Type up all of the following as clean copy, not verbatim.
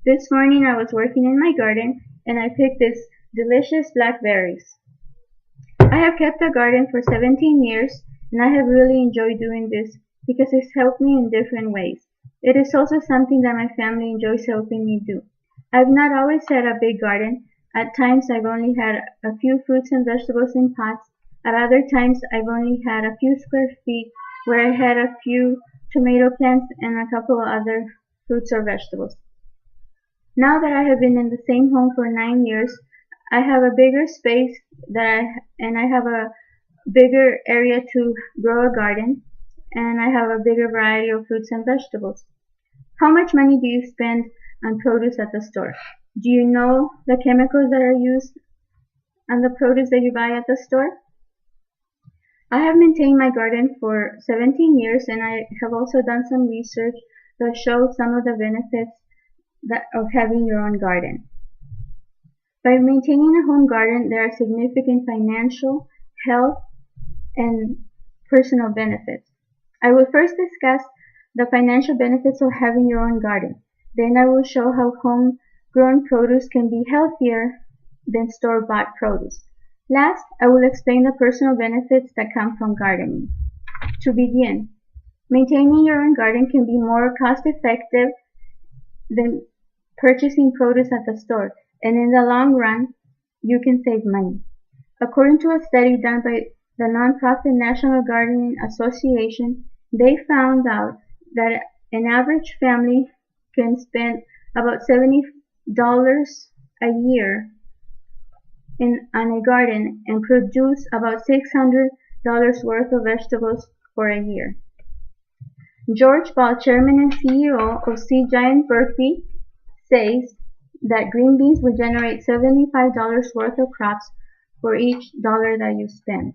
This morning I was working in my garden and I picked these delicious blackberries. I have kept a garden for 17 years and I have really enjoyed doing this because it's helped me in different ways. It is also something that my family enjoys helping me do. I've not always had a big garden. At times I've only had a few fruits and vegetables in pots. At other times I've only had a few square feet where I had a few tomato plants and a couple of other fruits or vegetables. Now that I have been in the same home for 9 years, I have a bigger space and I have a bigger area to grow a garden, and I have a bigger variety of fruits and vegetables. How much money do you spend on produce at the store? Do you know the chemicals that are used on the produce that you buy at the store? I have maintained my garden for 17 years and I have also done some research that shows some of the benefits of having your own garden. By maintaining a home garden, there are significant financial, health, and personal benefits. I will first discuss the financial benefits of having your own garden. Then I will show how home-grown produce can be healthier than store-bought produce. Last, I will explain the personal benefits that come from gardening. To begin, maintaining your own garden can be more cost-effective than purchasing produce at the store, and in the long run, you can save money. According to a study done by the nonprofit National Gardening Association, they found out that an average family can spend about $70 a year on a garden and produce about $600 worth of vegetables for a year. George Ball, chairman and CEO of Seed Giant Berkeley, says that green beans will generate $75 worth of crops for each dollar that you spend.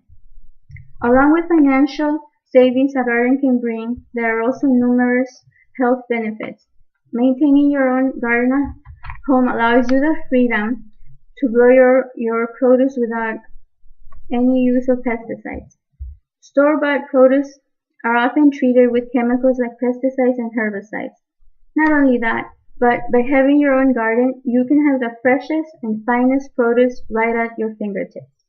Along with financial savings a garden can bring, there are also numerous health benefits. Maintaining your own garden at home allows you the freedom to grow your produce without any use of pesticides. Store-bought produce are often treated with chemicals like pesticides and herbicides. Not only that, but by having your own garden, you can have the freshest and finest produce right at your fingertips.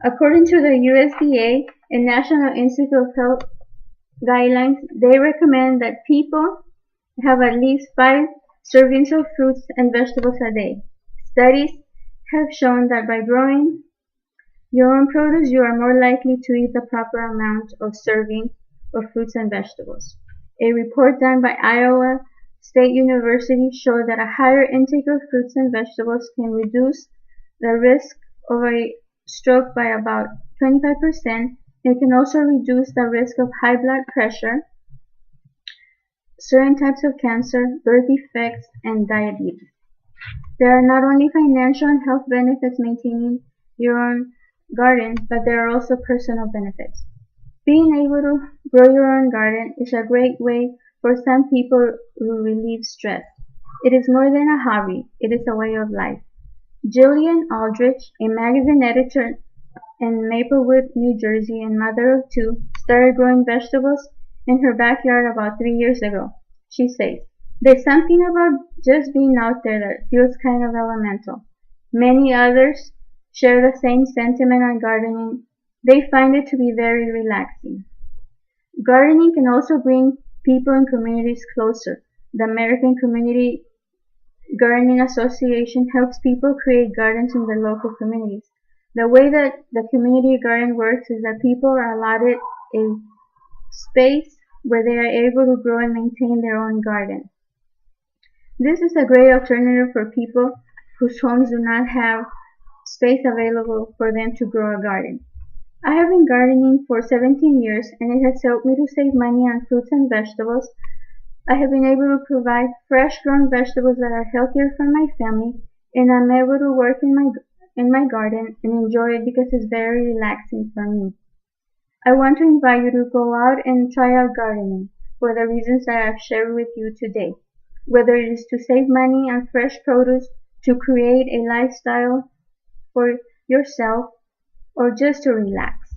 According to the USDA and National Institute of Health guidelines, they recommend that people have at least 5 servings of fruits and vegetables a day. Studies have shown that by growing your own produce, you are more likely to eat the proper amount of serving of fruits and vegetables. A report done by Iowa State University showed that a higher intake of fruits and vegetables can reduce the risk of a stroke by about 25%. It can also reduce the risk of high blood pressure, certain types of cancer, birth defects, and diabetes. There are not only financial and health benefits maintaining your own garden, but there are also personal benefits. Being able to grow your own garden is a great way for some people to relieve stress. It is more than a hobby, it is a way of life. Jillian Aldrich, a magazine editor in Maplewood, New Jersey, and mother of 2, started growing vegetables in her backyard about 3 years ago. She says, "There's something about just being out there that feels kind of elemental." Many others share the same sentiment on gardening. They find it to be very relaxing. Gardening can also bring people and communities closer. The American Community Gardening Association helps people create gardens in their local communities. The way that the community garden works is that people are allotted a space where they are able to grow and maintain their own garden. This is a great alternative for people whose homes do not have space available for them to grow a garden. I have been gardening for 17 years and it has helped me to save money on fruits and vegetables. I have been able to provide fresh grown vegetables that are healthier for my family, and I'm able to work in my garden and enjoy it because it's very relaxing for me. I want to invite you to go out and try out gardening for the reasons that I've shared with you today. Whether it is to save money on fresh produce, to create a lifestyle for yourself, or just to relax.